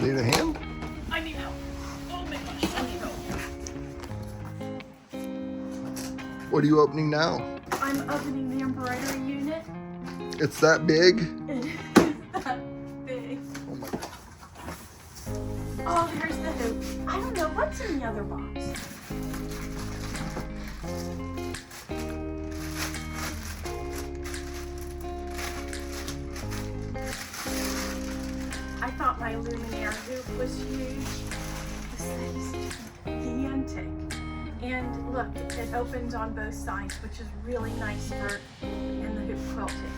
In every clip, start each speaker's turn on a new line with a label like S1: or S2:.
S1: Need a hand?
S2: I need help. Oh my gosh, I need help.
S1: What are you opening now?
S2: I'm opening the embroidery unit.
S1: It's that big?
S2: It is that big.
S1: Oh my God.
S2: Oh, here's the hoop. I don't know what's in the other box. I thought my luminaire hoop was huge. This thing's gigantic. And look, it opens on both sides, which is really nice for in the hoop quilting.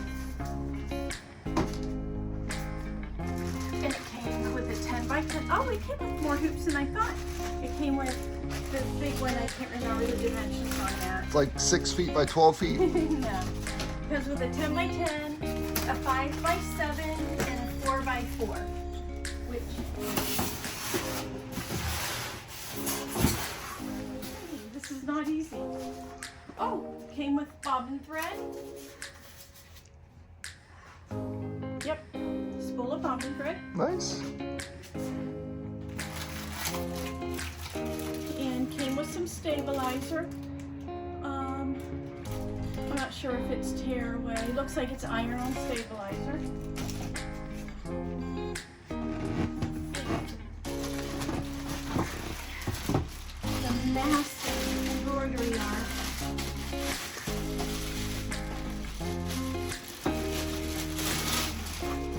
S2: And it came with a 10 by 10. Oh, it came with more hoops than I thought. It came with the big one. I can't remember the dimensions on that.
S1: It's like 6 feet by 12 feet.
S2: No. It comes with a 10 by 10, a 5 by 7, and a 4 by 4. Which this is not easy. Oh, came with bobbin thread. Yep, spool of bobbin thread.
S1: Nice.
S2: And came with some stabilizer. I'm not sure if it's tear away. Looks like it's iron-on stabilizer. The massive embroidery yarn.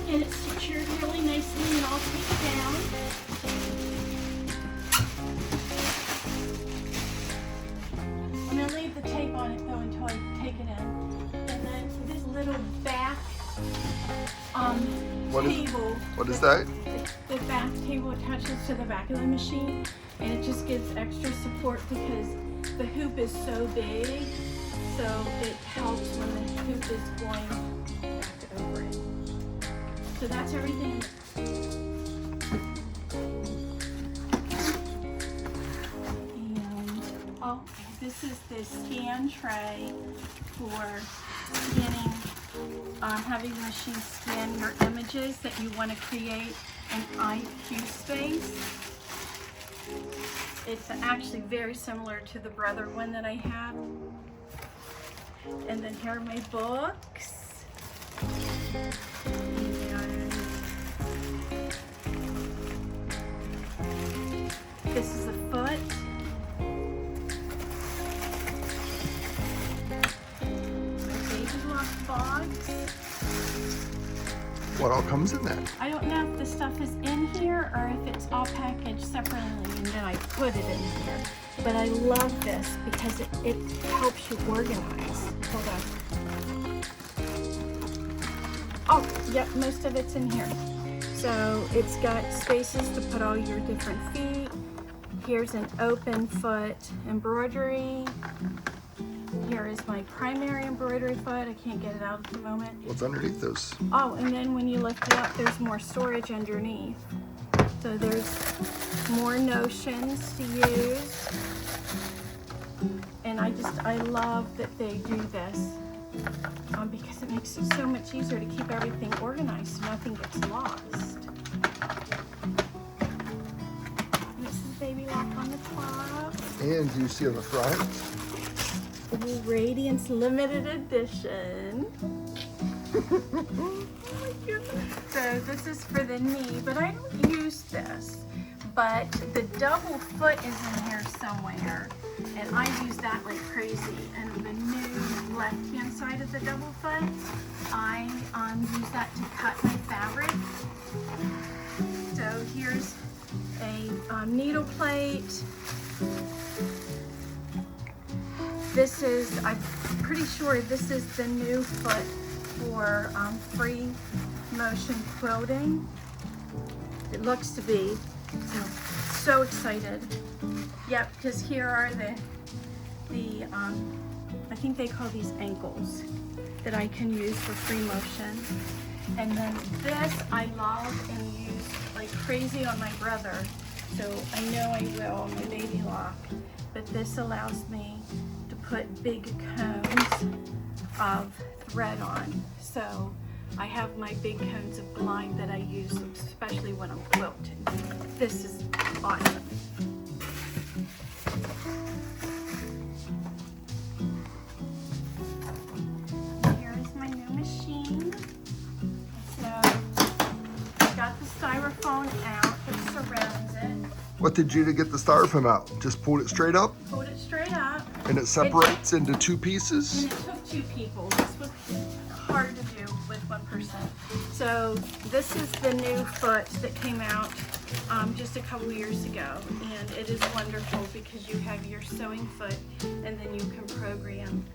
S2: And it's secured really nicely and all taped down. I'm going to leave the tape on it though until I take it in. And then this little back table.
S1: What is that?
S2: The back table attaches to the back of the machine, and it just gives extra support because the hoop is so big, so it helps when the hoop is going back over it. So that's everything. And oh, this is the scan tray for scanning, having the machine scan your images that you want to create an IQ space. It's actually very similar to the Brother one that I had. And then here are my books. And this is the foot. My baby lock box.
S1: What all comes in there?
S2: I don't know if the stuff is in here or if it's all packaged separately and then I put it in here. But I love this because it helps you organize. Hold on. Oh, yep, most of it's in here. So it's got spaces to put all your different feet. Here's an open foot embroidery. Here is my primary embroidery foot. I can't get it out at the moment.
S1: What's underneath those?
S2: Oh, and then when you lift it up, there's more storage underneath. So there's more notions to use. And I love that they do this because it makes it so much easier to keep everything organized so nothing gets lost. This is Baby Lock on the top.
S1: And do you see on the front?
S2: Radiance Limited Edition. Oh my goodness. So this is for the knee, but I don't use this. But the double foot is in here somewhere, and I use that like crazy. And the new left-hand side of the double foot, I use that to cut my fabric. So here's a needle plate. This is, I'm pretty sure this is the new foot for free motion quilting. It looks to be. So excited. Yep, because here are the I think they call these ankles that I can use for free motion. And then this I love and use like crazy on my Brother. So I know I will on my Baby Lock. But this allows me to put big cones of thread on. So I have my big cones of blind that I use, especially when I'm quilting. This is awesome. Here is my new machine. So I've got the styrofoam out that surrounds it.
S1: What did you do to get the styrofoam out? Just pulled it straight up?
S2: Pulled it straight up.
S1: And it separates into two pieces?
S2: And it took two people. This was hard to do with one person. So this is the new foot that came out just a couple years ago, and it is wonderful because you have your sewing foot, and then you can program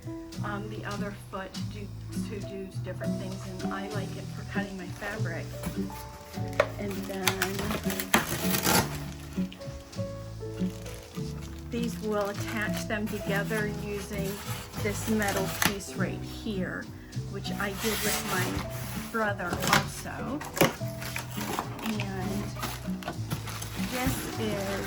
S2: the other foot to do different things. And I like it for cutting my fabric. And then these will attach them together using this metal piece right here, which I did with my brother also. And this is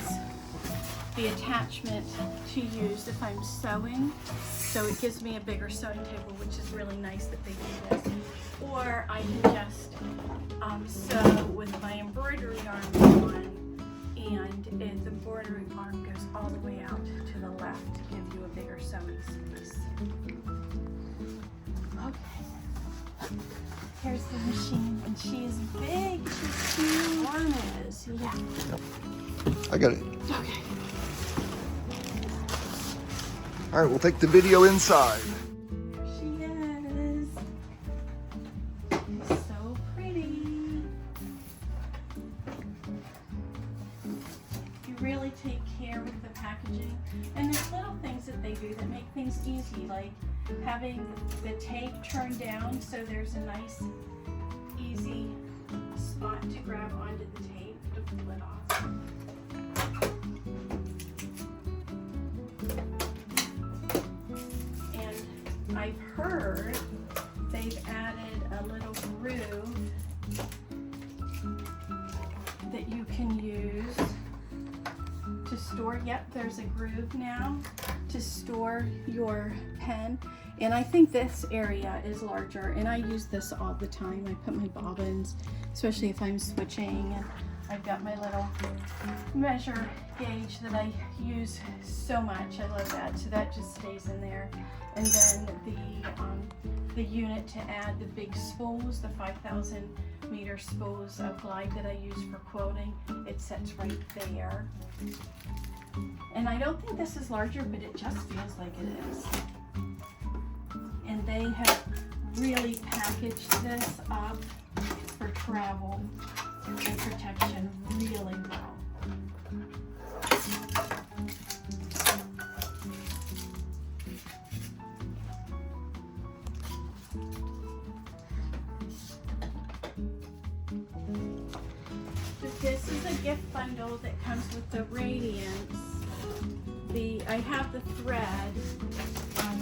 S2: the attachment to use if I'm sewing. So it gives me a bigger sewing table, which is really nice that they do this. Or I can just sew with my embroidery arm on, and the embroidery arm goes all the way out to the left to give you a bigger sewing space. Okay, here's the machine, and she is big, she's enormous, yeah.
S1: I got it.
S2: Okay.
S1: All right, we'll take the video inside.
S2: There she is. It's so pretty. You really take care with the packaging. And there's little things that they do that make things easy, like having the tape turned down so there's a nice, easy spot to grab onto the tape to pull it off. And I've heard they've added a little groove that you can use to store. Yep, there's a groove now to store your pen. And I think this area is larger, and I use this all the time. I put my bobbins, especially if I'm switching, and I've got my little measure gauge that I use so much. I love that. So that just stays in there. And then the unit to add the big spools, the 5,000 meter spools of glide that I use for quilting, it sits right there. And I don't think this is larger, but it just feels like it is. And they have really packaged this up for travel and protection really well. This is a gift bundle that comes with the Radiance. I have the thread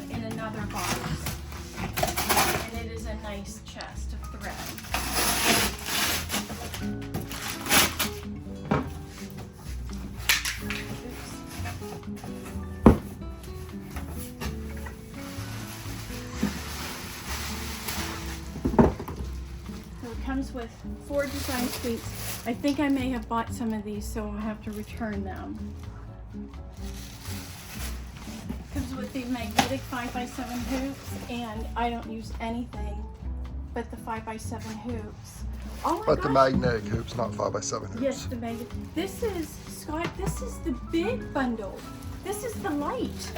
S2: in another box, and it is a nice chest of thread. So it comes with 4 design suites. I think I may have bought some of these, so I'll have to return them. Comes with the magnetic 5x7 hoops, and I don't use anything but the 5x7 hoops. Oh my
S1: But
S2: gosh.
S1: the magnetic hoops, not 5x7 hoops.
S2: Yes, the magnet. This is, Scott, this is the big bundle. This is the light.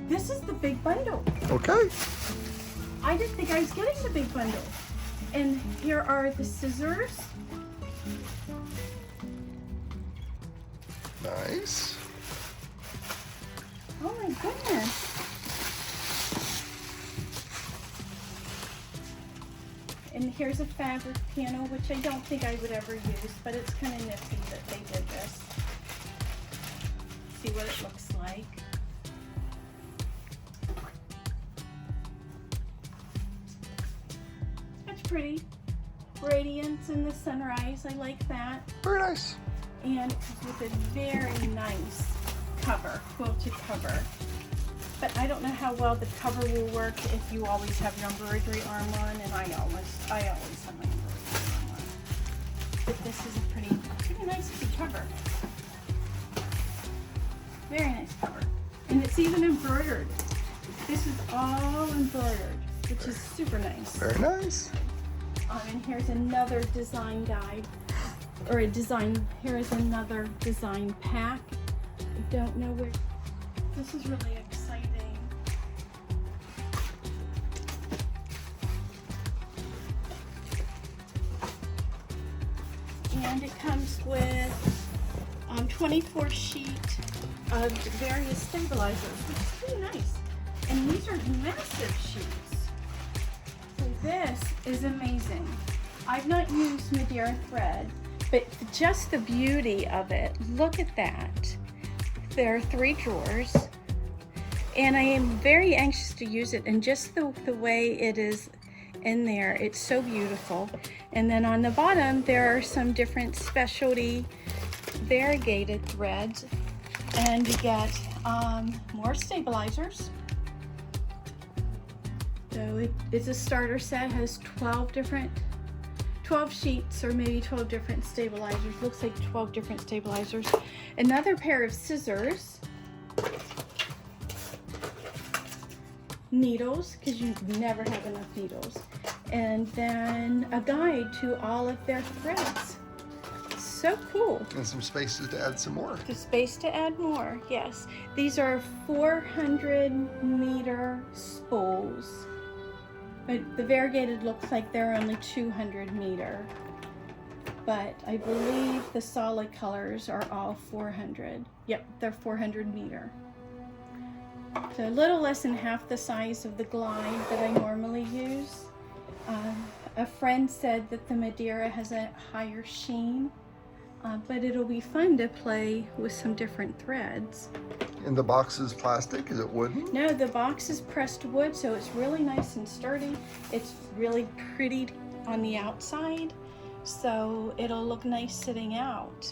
S2: This is the big bundle.
S1: Okay.
S2: I didn't think I was getting the big bundle. And here are the scissors.
S1: Nice.
S2: Oh my goodness. And here's a fabric panel, which I don't think I would ever use, but it's kind of nifty that they did this. See what it looks like. That's pretty. Radiance in the sunrise, I like that.
S1: Very nice.
S2: And it comes with a very nice cover, quilted cover. but I don't know how well the cover will work if you always have your embroidery arm on, and I always have my embroidery arm on. But this is a pretty nice cover. Very nice cover. And it's even embroidered. This is all embroidered, which is super nice.
S1: Very nice.
S2: And here's another design guide, or here is another design pack. I don't know where, this is really exciting. And it comes with 24 sheet of various stabilizers, which is really nice. And these are massive sheets. So this is amazing. I've not used Madeira thread, but just the beauty of it, look at that. There are 3 drawers, and I am very anxious to use it, and just the way it is in there, it's so beautiful. And then on the bottom, there are some different specialty variegated threads, and you get more stabilizers. So it's a starter set, has 12 sheets, or maybe 12 different stabilizers. Looks like 12 different stabilizers. Another pair of scissors, needles, because you never have enough needles, and then a guide to all of their threads. So cool.
S1: And some spaces to add some more.
S2: The space to add more, yes. These are 400-meter spools, but the variegated looks like they're only 200-meter. But I believe the solid colors are all 400. Yep, they're 400-meter. So a little less than half the size of the glide that I normally use. A friend said that the Madeira has a higher sheen, but it'll be fun to play with some different threads.
S1: And the box is plastic? Is it wooden?
S2: No, the box is pressed wood, so it's really nice and sturdy. It's really pretty on the outside, so it'll look nice sitting out.